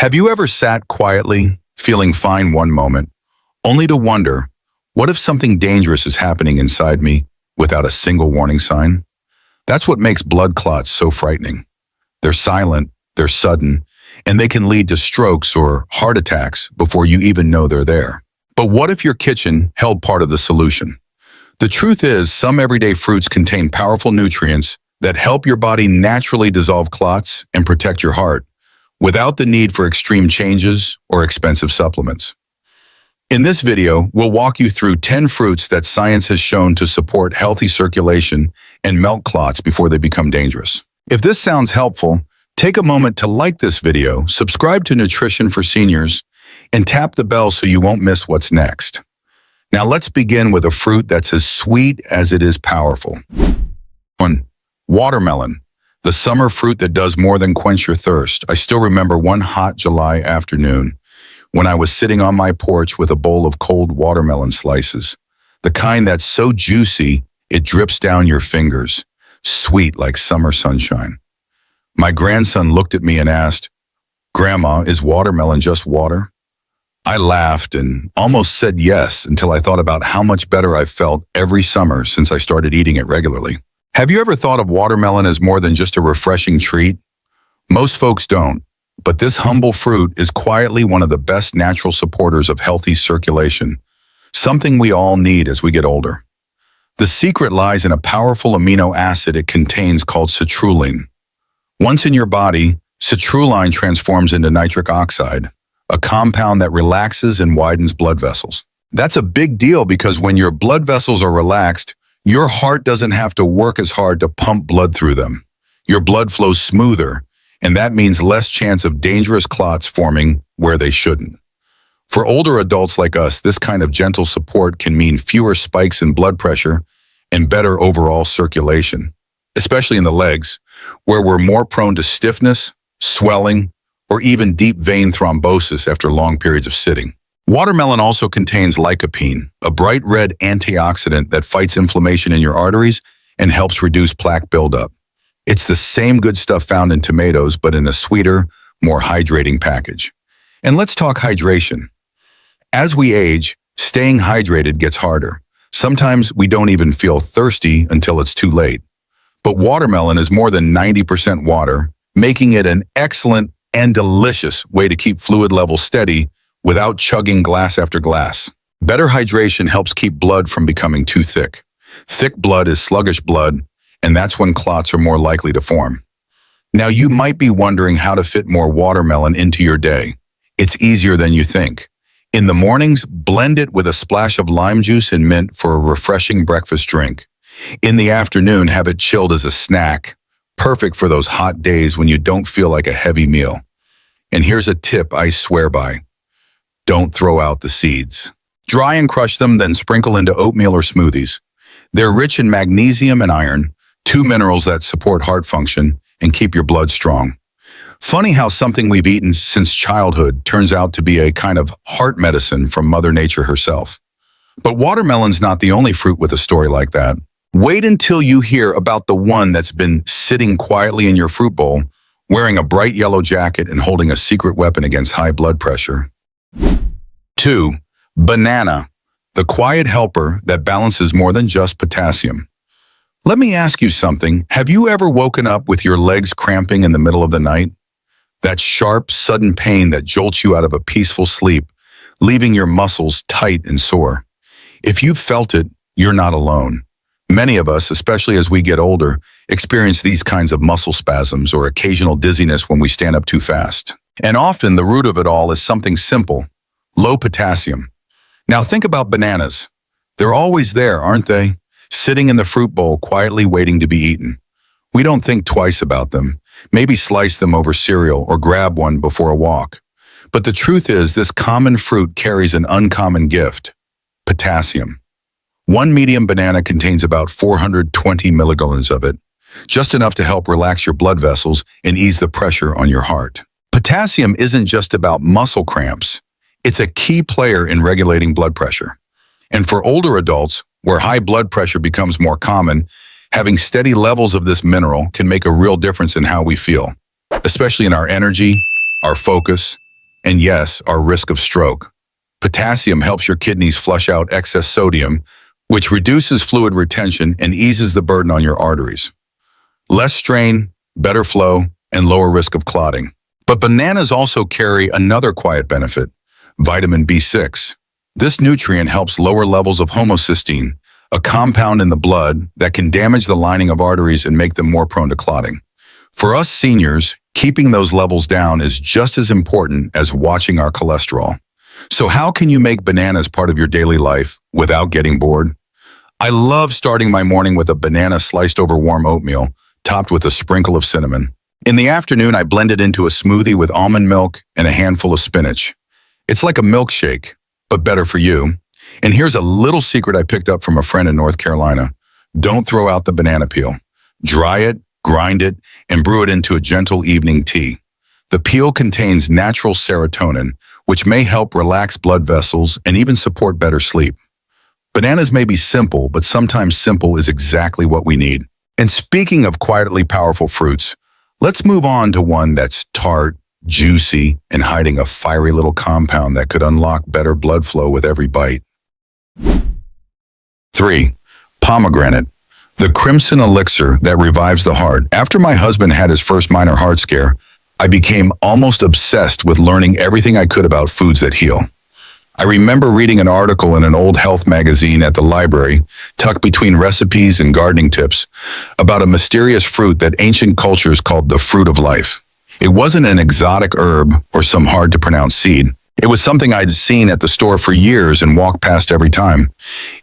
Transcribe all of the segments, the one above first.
Have you ever sat quietly, feeling fine one moment, only to wonder, what if something dangerous is happening inside me without a single warning sign? That's what makes blood clots so frightening. They're silent, they're sudden, and they can lead to strokes or heart attacks before you even know they're there. But what if your kitchen held part of the solution? The truth is, some everyday fruits contain powerful nutrients that help your body naturally dissolve clots and protect your heart, without the need for extreme changes or expensive supplements. In this video, we'll walk you through 10 fruits that science has shown to support healthy circulation and melt clots before they become dangerous. If this sounds helpful, take a moment to like this video, subscribe to Nutrition for Seniors, and tap the bell so you won't miss what's next. Now let's begin with a fruit that's as sweet as it is powerful. 1. Watermelon, the summer fruit that does more than quench your thirst. I still remember one hot July afternoon when I was sitting on my porch with a bowl of cold watermelon slices, the kind that's so juicy it drips down your fingers, sweet like summer sunshine. My grandson looked at me and asked, "Grandma, is watermelon just water?" I laughed and almost said yes until I thought about how much better I've felt every summer since I started eating it regularly. Have you ever thought of watermelon as more than just a refreshing treat? Most folks don't, but this humble fruit is quietly one of the best natural supporters of healthy circulation, something we all need as we get older. The secret lies in a powerful amino acid it contains called citrulline. Once in your body, citrulline transforms into nitric oxide, a compound that relaxes and widens blood vessels. That's a big deal because when your blood vessels are relaxed, your heart doesn't have to work as hard to pump blood through them. Your blood flows smoother, and that means less chance of dangerous clots forming where they shouldn't. For older adults like us, this kind of gentle support can mean fewer spikes in blood pressure and better overall circulation, especially in the legs, where we're more prone to stiffness, swelling, or even deep vein thrombosis after long periods of sitting. Watermelon also contains lycopene, a bright red antioxidant that fights inflammation in your arteries and helps reduce plaque buildup. It's the same good stuff found in tomatoes, but in a sweeter, more hydrating package. And let's talk hydration. As we age, staying hydrated gets harder. Sometimes we don't even feel thirsty until it's too late. But watermelon is more than 90% water, making it an excellent and delicious way to keep fluid levels steady without chugging glass after glass. Better hydration helps keep blood from becoming too thick. Thick blood is sluggish blood, and that's when clots are more likely to form. Now, you might be wondering how to fit more watermelon into your day. It's easier than you think. In the mornings, blend it with a splash of lime juice and mint for a refreshing breakfast drink. In the afternoon, have it chilled as a snack, perfect for those hot days when you don't feel like a heavy meal. And here's a tip I swear by. Don't throw out the seeds. Dry and crush them, then sprinkle into oatmeal or smoothies. They're rich in magnesium and iron, two minerals that support heart function and keep your blood strong. Funny how something we've eaten since childhood turns out to be a kind of heart medicine from Mother Nature herself. But watermelon's not the only fruit with a story like that. Wait until you hear about the one that's been sitting quietly in your fruit bowl, wearing a bright yellow jacket and holding a secret weapon against high blood pressure. 2. Banana, the quiet helper that balances more than just potassium. Let me ask you something. Have you ever woken up with your legs cramping in the middle of the night? That sharp, sudden pain that jolts you out of a peaceful sleep, leaving your muscles tight and sore. If you've felt it, you're not alone. Many of us, especially as we get older, experience these kinds of muscle spasms or occasional dizziness when we stand up too fast. And often the root of it all is something simple: low potassium. Now think about bananas. They're always there, aren't they? Sitting in the fruit bowl, quietly waiting to be eaten. We don't think twice about them. Maybe slice them over cereal or grab one before a walk. But the truth is, this common fruit carries an uncommon gift: potassium. One medium banana contains about 420 milligrams of it, just enough to help relax your blood vessels and ease the pressure on your heart. Potassium isn't just about muscle cramps. It's a key player in regulating blood pressure. And for older adults, where high blood pressure becomes more common, having steady levels of this mineral can make a real difference in how we feel, especially in our energy, our focus, and yes, our risk of stroke. Potassium helps your kidneys flush out excess sodium, which reduces fluid retention and eases the burden on your arteries. Less strain, better flow, and lower risk of clotting. But bananas also carry another quiet benefit, vitamin B6. This nutrient helps lower levels of homocysteine, a compound in the blood that can damage the lining of arteries and make them more prone to clotting. For us seniors, keeping those levels down is just as important as watching our cholesterol. So how can you make bananas part of your daily life without getting bored? I love starting my morning with a banana sliced over warm oatmeal, topped with a sprinkle of cinnamon. In the afternoon, I blend it into a smoothie with almond milk and a handful of spinach. It's like a milkshake, but better for you. And here's a little secret I picked up from a friend in North Carolina. Don't throw out the banana peel. Dry it, grind it, and brew it into a gentle evening tea. The peel contains natural serotonin, which may help relax blood vessels and even support better sleep. Bananas may be simple, but sometimes simple is exactly what we need. And speaking of quietly powerful fruits, let's move on to one that's tart, juicy, and hiding a fiery little compound that could unlock better blood flow with every bite. 3. Pomegranate, the crimson elixir that revives the heart. After my husband had his first minor heart scare, I became almost obsessed with learning everything I could about foods that heal. I remember reading an article in an old health magazine at the library, tucked between recipes and gardening tips, about a mysterious fruit that ancient cultures called the fruit of life. It wasn't an exotic herb or some hard-to-pronounce seed. It was something I'd seen at the store for years and walked past every time.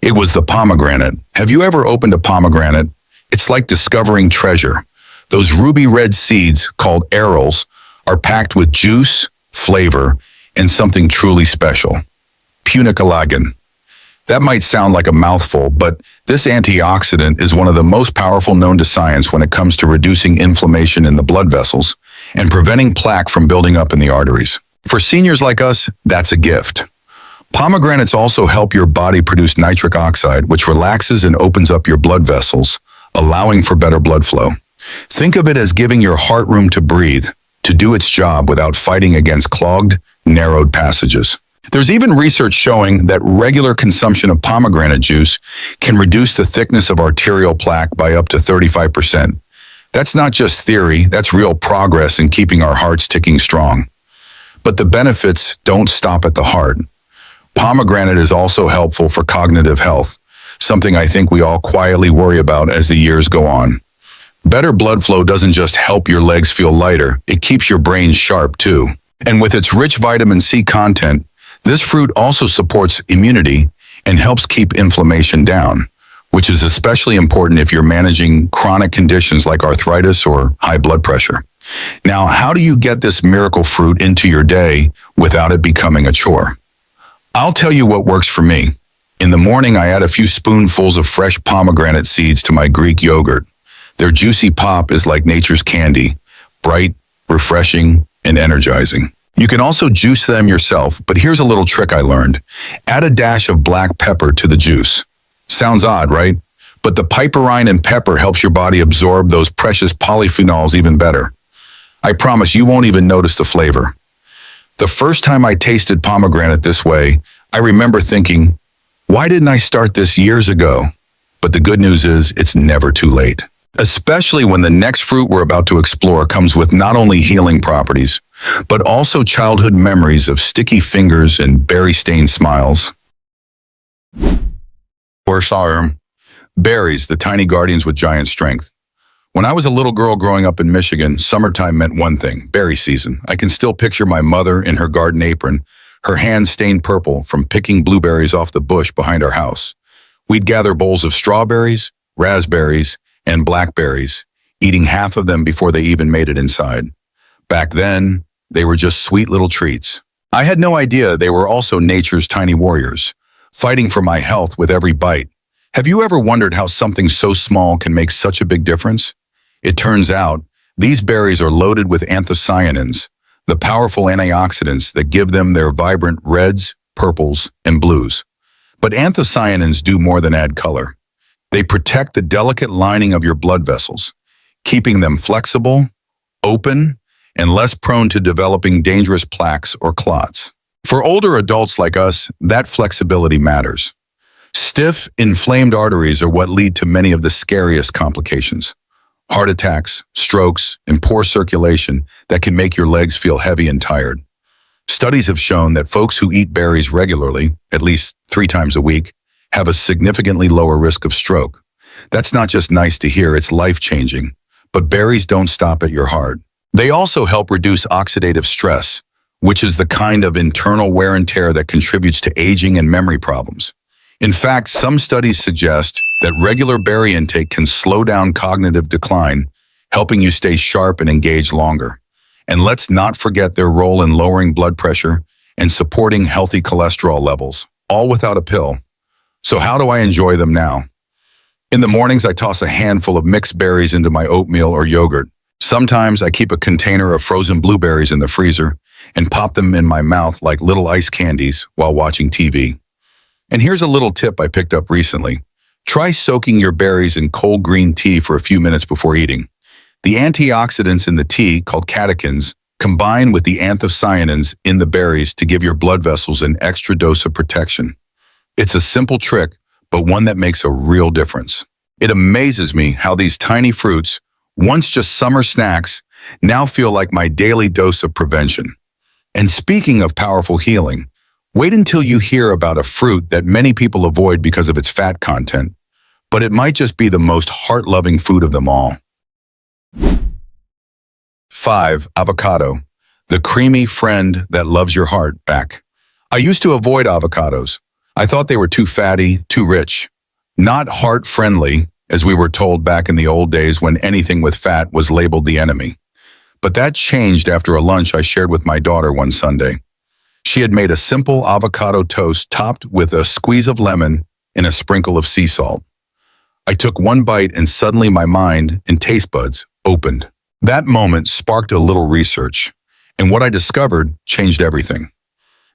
It was the pomegranate. Have you ever opened a pomegranate? It's like discovering treasure. Those ruby red seeds, called arils, are packed with juice, flavor, and something truly special. Punicalagon. That might sound like a mouthful, but this antioxidant is one of the most powerful known to science when it comes to reducing inflammation in the blood vessels and preventing plaque from building up in the arteries. For seniors like us, that's a gift. Pomegranates also help your body produce nitric oxide, which relaxes and opens up your blood vessels, allowing for better blood flow. Think of it as giving your heart room to breathe, to do its job without fighting against clogged, narrowed passages. There's even research showing that regular consumption of pomegranate juice can reduce the thickness of arterial plaque by up to 35%. That's not just theory, that's real progress in keeping our hearts ticking strong. But the benefits don't stop at the heart. Pomegranate is also helpful for cognitive health, something I think we all quietly worry about as the years go on. Better blood flow doesn't just help your legs feel lighter, it keeps your brain sharp too. And with its rich vitamin C content, this fruit also supports immunity and helps keep inflammation down, which is especially important if you're managing chronic conditions like arthritis or high blood pressure. Now, how do you get this miracle fruit into your day without it becoming a chore? I'll tell you what works for me. In the morning, I add a few spoonfuls of fresh pomegranate seeds to my Greek yogurt. Their juicy pop is like nature's candy, bright, refreshing, and energizing. You can also juice them yourself, but here's a little trick I learned. Add a dash of black pepper to the juice. Sounds odd, right? But the piperine in pepper helps your body absorb those precious polyphenols even better. I promise you won't even notice the flavor. The first time I tasted pomegranate this way, I remember thinking, why didn't I start this years ago? But the good news is it's never too late. Especially when the next fruit we're about to explore comes with not only healing properties, but also childhood memories of sticky fingers and berry-stained smiles. Berries, the tiny guardians with giant strength. When I was a little girl growing up in Michigan, summertime meant one thing, berry season. I can still picture my mother in her garden apron, her hands stained purple from picking blueberries off the bush behind our house. We'd gather bowls of strawberries, raspberries, and blackberries, eating half of them before they even made it inside. Back then, they were just sweet little treats. I had no idea they were also nature's tiny warriors, fighting for my health with every bite. Have you ever wondered how something so small can make such a big difference? It turns out, these berries are loaded with anthocyanins, the powerful antioxidants that give them their vibrant reds, purples, and blues. But anthocyanins do more than add color. They protect the delicate lining of your blood vessels, keeping them flexible, open, and less prone to developing dangerous plaques or clots. For older adults like us, that flexibility matters. Stiff, inflamed arteries are what lead to many of the scariest complications. Heart attacks, strokes, and poor circulation that can make your legs feel heavy and tired. Studies have shown that folks who eat berries regularly, at least 3 times a week, have a significantly lower risk of stroke. That's not just nice to hear, it's life-changing. But berries don't stop at your heart. They also help reduce oxidative stress, which is the kind of internal wear and tear that contributes to aging and memory problems. In fact, some studies suggest that regular berry intake can slow down cognitive decline, helping you stay sharp and engaged longer. And let's not forget their role in lowering blood pressure and supporting healthy cholesterol levels, all without a pill. So how do I enjoy them now? In the mornings, I toss a handful of mixed berries into my oatmeal or yogurt. Sometimes I keep a container of frozen blueberries in the freezer and pop them in my mouth like little ice candies while watching TV. And here's a little tip I picked up recently. Try soaking your berries in cold green tea for a few minutes before eating. The antioxidants in the tea, called catechins, combine with the anthocyanins in the berries to give your blood vessels an extra dose of protection. It's a simple trick, but one that makes a real difference. It amazes me how these tiny fruits, once just summer snacks, now feel like my daily dose of prevention. And speaking of powerful healing, wait until you hear about a fruit that many people avoid because of its fat content, but it might just be the most heart-loving food of them all. 5. Avocado, the creamy friend that loves your heart back. I used to avoid avocados. I thought they were too fatty, too rich. Not heart-friendly, as we were told back in the old days when anything with fat was labeled the enemy. But that changed after a lunch I shared with my daughter one Sunday. She had made a simple avocado toast topped with a squeeze of lemon and a sprinkle of sea salt. I took one bite and suddenly my mind and taste buds opened. That moment sparked a little research, and what I discovered changed everything.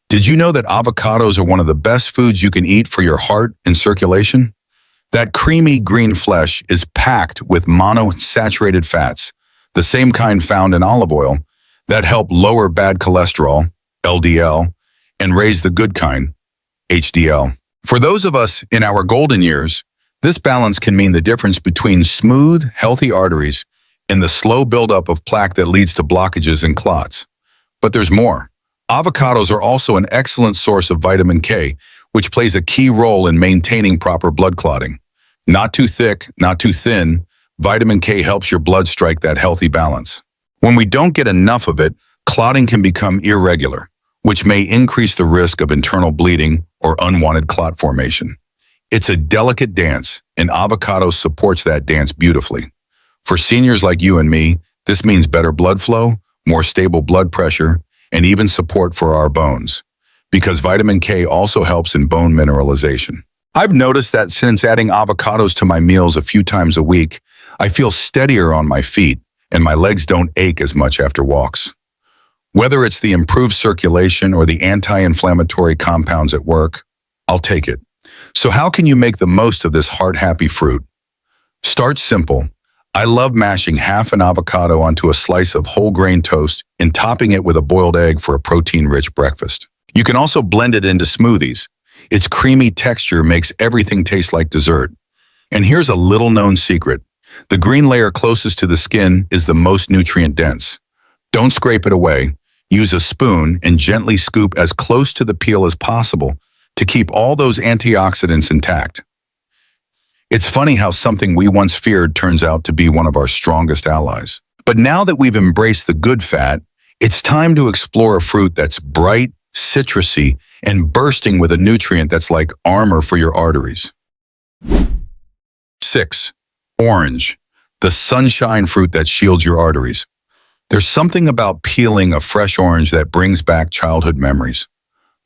Did you know that avocados are one of the best foods you can eat for your heart and circulation? That creamy green flesh is packed with monounsaturated fats, the same kind found in olive oil, that help lower bad cholesterol, LDL, and raise the good kind, HDL. For those of us in our golden years, this balance can mean the difference between smooth, healthy arteries and the slow buildup of plaque that leads to blockages and clots. But there's more. Avocados are also an excellent source of vitamin K, which plays a key role in maintaining proper blood clotting. Not too thick, not too thin, vitamin K helps your blood strike that healthy balance. When we don't get enough of it, clotting can become irregular, which may increase the risk of internal bleeding or unwanted clot formation. It's a delicate dance, and avocado supports that dance beautifully. For seniors like you and me, this means better blood flow, more stable blood pressure, and even support for our bones, because vitamin K also helps in bone mineralization. I've noticed that since adding avocados to my meals a few times a week, I feel steadier on my feet, and my legs don't ache as much after walks. Whether it's the improved circulation or the anti-inflammatory compounds at work, I'll take it. So how can you make the most of this heart-happy fruit? Start simple. I love mashing half an avocado onto a slice of whole grain toast and topping it with a boiled egg for a protein-rich breakfast. You can also blend it into smoothies. Its creamy texture makes everything taste like dessert. And here's a little-known secret. The green layer closest to the skin is the most nutrient-dense. Don't scrape it away. Use a spoon and gently scoop as close to the peel as possible to keep all those antioxidants intact. It's funny how something we once feared turns out to be one of our strongest allies. But now that we've embraced the good fat, it's time to explore a fruit that's bright, citrusy, and bursting with a nutrient that's like armor for your arteries. 6. Orange, the sunshine fruit that shields your arteries. There's something about peeling a fresh orange that brings back childhood memories.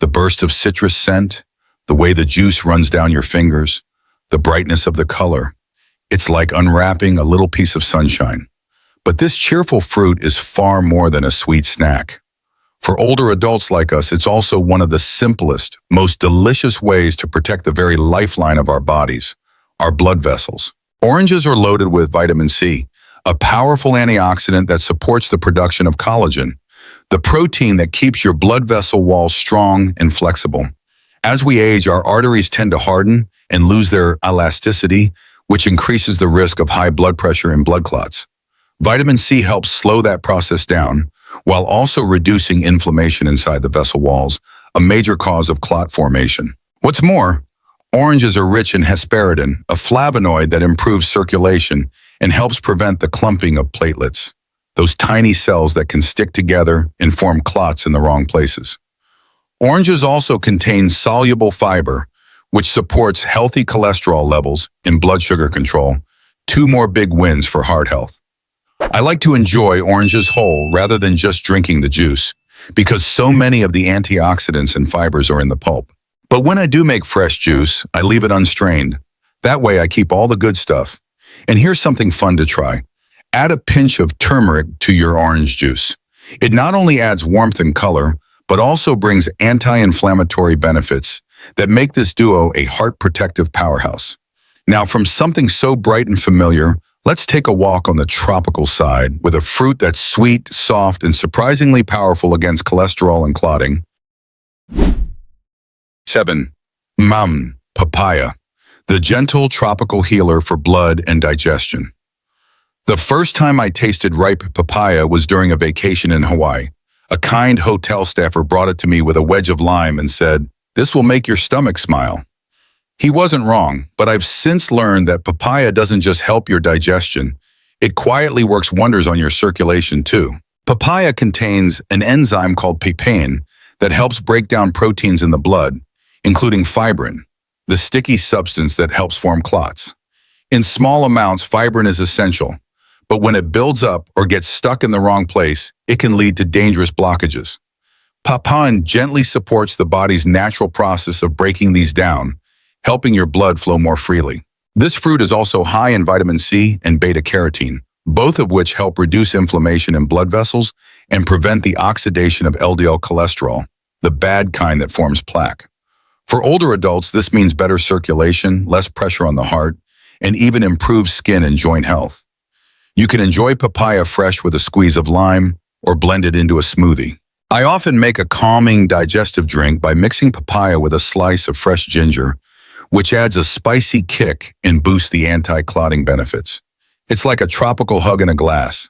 The burst of citrus scent, the way the juice runs down your fingers, the brightness of the color. It's like unwrapping a little piece of sunshine. But this cheerful fruit is far more than a sweet snack. For older adults like us, it's also one of the simplest, most delicious ways to protect the very lifeline of our bodies, our blood vessels. Oranges are loaded with vitamin C, a powerful antioxidant that supports the production of collagen, the protein that keeps your blood vessel walls strong and flexible. As we age, our arteries tend to harden and lose their elasticity, which increases the risk of high blood pressure and blood clots. Vitamin C helps slow that process down, while also reducing inflammation inside the vessel walls, a major cause of clot formation. What's more, oranges are rich in hesperidin, a flavonoid that improves circulation and helps prevent the clumping of platelets, those tiny cells that can stick together and form clots in the wrong places. Oranges also contain soluble fiber, which supports healthy cholesterol levels and blood sugar control, two more big wins for heart health. I like to enjoy oranges whole rather than just drinking the juice, because so many of the antioxidants and fibers are in the pulp. But when I do make fresh juice, I leave it unstrained. That way I keep all the good stuff. And here's something fun to try. Add a pinch of turmeric to your orange juice. It not only adds warmth and color, but also brings anti-inflammatory benefits that make this duo a heart-protective powerhouse. Now, from something so bright and familiar, let's take a walk on the tropical side with a fruit that's sweet, soft, and surprisingly powerful against cholesterol and clotting. 7. Papaya, the gentle tropical healer for blood and digestion. The first time I tasted ripe papaya was during a vacation in Hawaii. A kind hotel staffer brought it to me with a wedge of lime and said, "This will make your stomach smile." He wasn't wrong, but I've since learned that papaya doesn't just help your digestion, it quietly works wonders on your circulation too. Papaya contains an enzyme called papain that helps break down proteins in the blood, including fibrin, the sticky substance that helps form clots. In small amounts, fibrin is essential, but when it builds up or gets stuck in the wrong place, it can lead to dangerous blockages. Papain gently supports the body's natural process of breaking these down, helping your blood flow more freely. This fruit is also high in vitamin C and beta-carotene, both of which help reduce inflammation in blood vessels and prevent the oxidation of LDL cholesterol, the bad kind that forms plaque. For older adults, this means better circulation, less pressure on the heart, and even improved skin and joint health. You can enjoy papaya fresh with a squeeze of lime or blend it into a smoothie. I often make a calming digestive drink by mixing papaya with a slice of fresh ginger, which adds a spicy kick and boosts the anti-clotting benefits. It's like a tropical hug in a glass.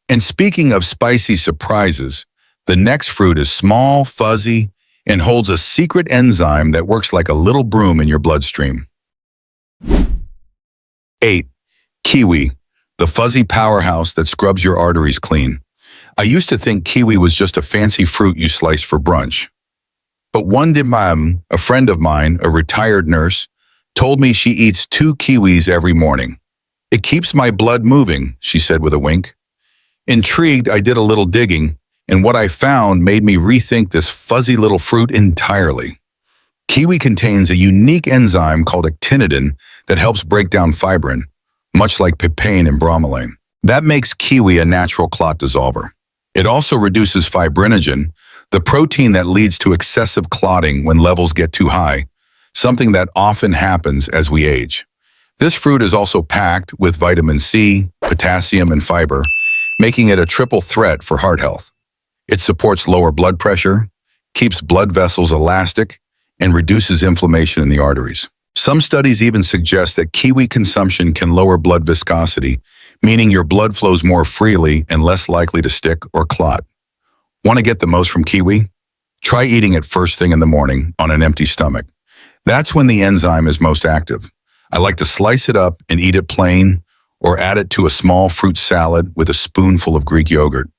And speaking of spicy surprises, the next fruit is small, fuzzy, and holds a secret enzyme that works like a little broom in your bloodstream. 8. Kiwi, the fuzzy powerhouse that scrubs your arteries clean. I used to think kiwi was just a fancy fruit you sliced for brunch. But one day, a friend of mine, a retired nurse, told me she eats 2 kiwis every morning. "It keeps my blood moving," she said with a wink. Intrigued, I did a little digging, and what I found made me rethink this fuzzy little fruit entirely. Kiwi contains a unique enzyme called actinidin that helps break down fibrin, much like papain and bromelain. That makes kiwi a natural clot dissolver. It also reduces fibrinogen, the protein that leads to excessive clotting when levels get too high, something that often happens as we age. This fruit is also packed with vitamin C, potassium, and fiber, making it a triple threat for heart health. It supports lower blood pressure, keeps blood vessels elastic, and reduces inflammation in the arteries. Some studies even suggest that kiwi consumption can lower blood viscosity, meaning your blood flows more freely and less likely to stick or clot. Want to get the most from kiwi? Try eating it first thing in the morning on an empty stomach. That's when the enzyme is most active. I like to slice it up and eat it plain, or add it to a small fruit salad with a spoonful of Greek yogurt.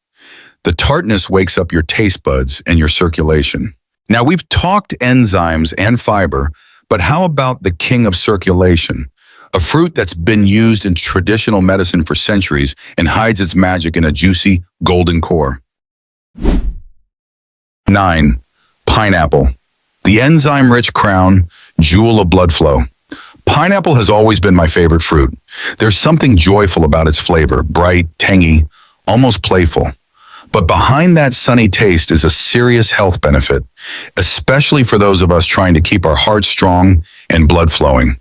The tartness wakes up your taste buds and your circulation. Now, we've talked enzymes and fiber, but how about the king of circulation? A fruit that's been used in traditional medicine for centuries and hides its magic in a juicy, golden core. 9. Pineapple, the enzyme-rich crown jewel of blood flow. Pineapple has always been my favorite fruit. There's something joyful about its flavor, bright, tangy, almost playful. But behind that sunny taste is a serious health benefit, especially for those of us trying to keep our hearts strong and blood flowing.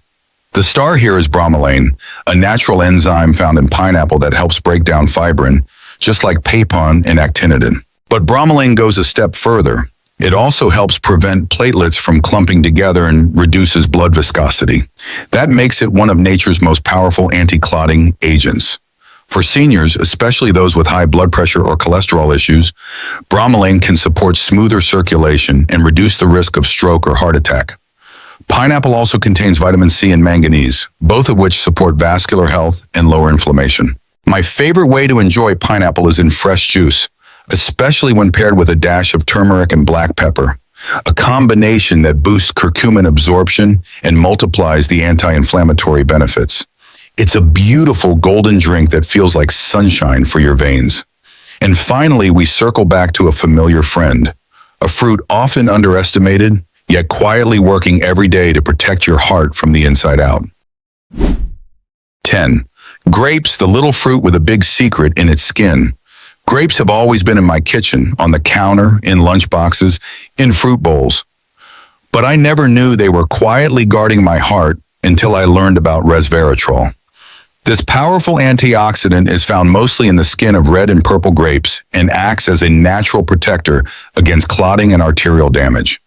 The star here is bromelain, a natural enzyme found in pineapple that helps break down fibrin, just like papain and actinitin. But bromelain goes a step further. It also helps prevent platelets from clumping together and reduces blood viscosity. That makes it one of nature's most powerful anti-clotting agents. For seniors, especially those with high blood pressure or cholesterol issues, bromelain can support smoother circulation and reduce the risk of stroke or heart attack. Pineapple also contains vitamin C and manganese, both of which support vascular health and lower inflammation. My favorite way to enjoy pineapple is in fresh juice, especially when paired with a dash of turmeric and black pepper, a combination that boosts curcumin absorption and multiplies the anti-inflammatory benefits. It's a beautiful golden drink that feels like sunshine for your veins. And finally, we circle back to a familiar friend, a fruit often underestimated, yet quietly working every day to protect your heart from the inside out. 10. Grapes, the little fruit with a big secret in its skin. Grapes have always been in my kitchen, on the counter, in lunch boxes, in fruit bowls. But I never knew they were quietly guarding my heart until I learned about resveratrol. This powerful antioxidant is found mostly in the skin of red and purple grapes and acts as a natural protector against clotting and arterial damage.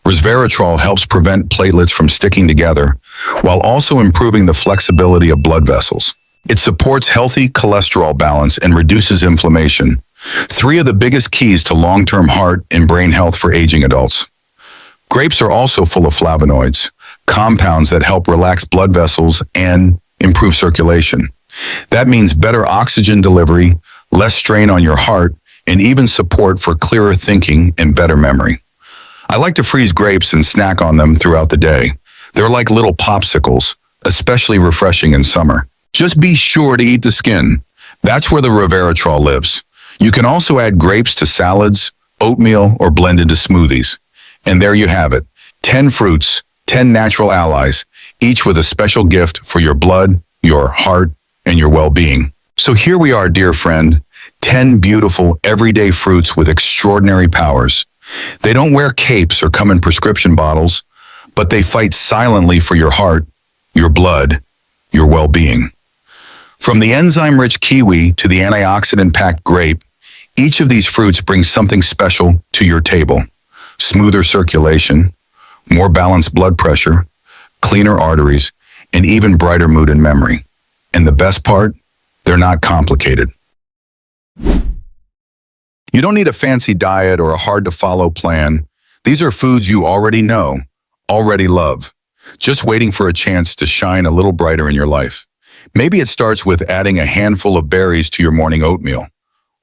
Resveratrol helps prevent platelets from sticking together, while also improving the flexibility of blood vessels. It supports healthy cholesterol balance and reduces inflammation, three of the biggest keys to long-term heart and brain health for aging adults. Grapes are also full of flavonoids, compounds that help relax blood vessels and improve circulation. That means better oxygen delivery, less strain on your heart, and even support for clearer thinking and better memory. I like to freeze grapes and snack on them throughout the day. They're like little popsicles, especially refreshing in summer. Just be sure to eat the skin. That's where the resveratrol lives. You can also add grapes to salads, oatmeal, or blend into smoothies. And there you have it, 10 fruits, 10 natural allies, each with a special gift for your blood, your heart, and your well-being. So here we are, dear friend, 10 beautiful, everyday fruits with extraordinary powers. They don't wear capes or come in prescription bottles, but they fight silently for your heart, your blood, your well-being. From the enzyme-rich kiwi to the antioxidant-packed grape, each of these fruits brings something special to your table. Smoother circulation, more balanced blood pressure, cleaner arteries, and even brighter mood and memory. And the best part? They're not complicated. You don't need a fancy diet or a hard-to-follow plan. These are foods you already know, already love, just waiting for a chance to shine a little brighter in your life. Maybe it starts with adding a handful of berries to your morning oatmeal,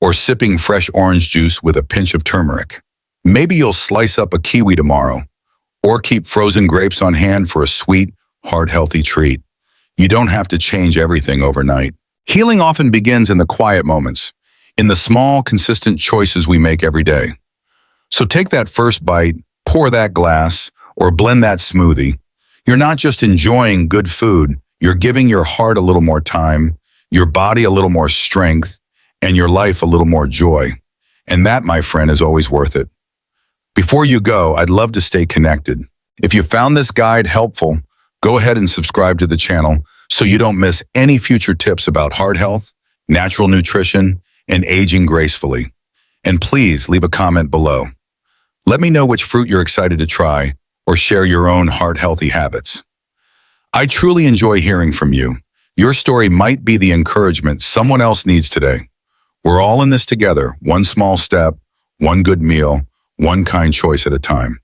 or sipping fresh orange juice with a pinch of turmeric. Maybe you'll slice up a kiwi tomorrow, or keep frozen grapes on hand for a sweet, heart-healthy treat. You don't have to change everything overnight. Healing often begins in the quiet moments, in the small, consistent choices we make every day. So take that first bite, pour that glass, or blend that smoothie. You're not just enjoying good food, you're giving your heart a little more time, your body a little more strength, and your life a little more joy. And that, my friend, is always worth it. Before you go, I'd love to stay connected. If you found this guide helpful, go ahead and subscribe to the channel so you don't miss any future tips about heart health, natural nutrition, and aging gracefully. And please leave a comment below. Let me know which fruit you're excited to try or share your own heart-healthy habits. I truly enjoy hearing from you. Your story might be the encouragement someone else needs today. We're all in this together, one small step, one good meal, one kind choice at a time.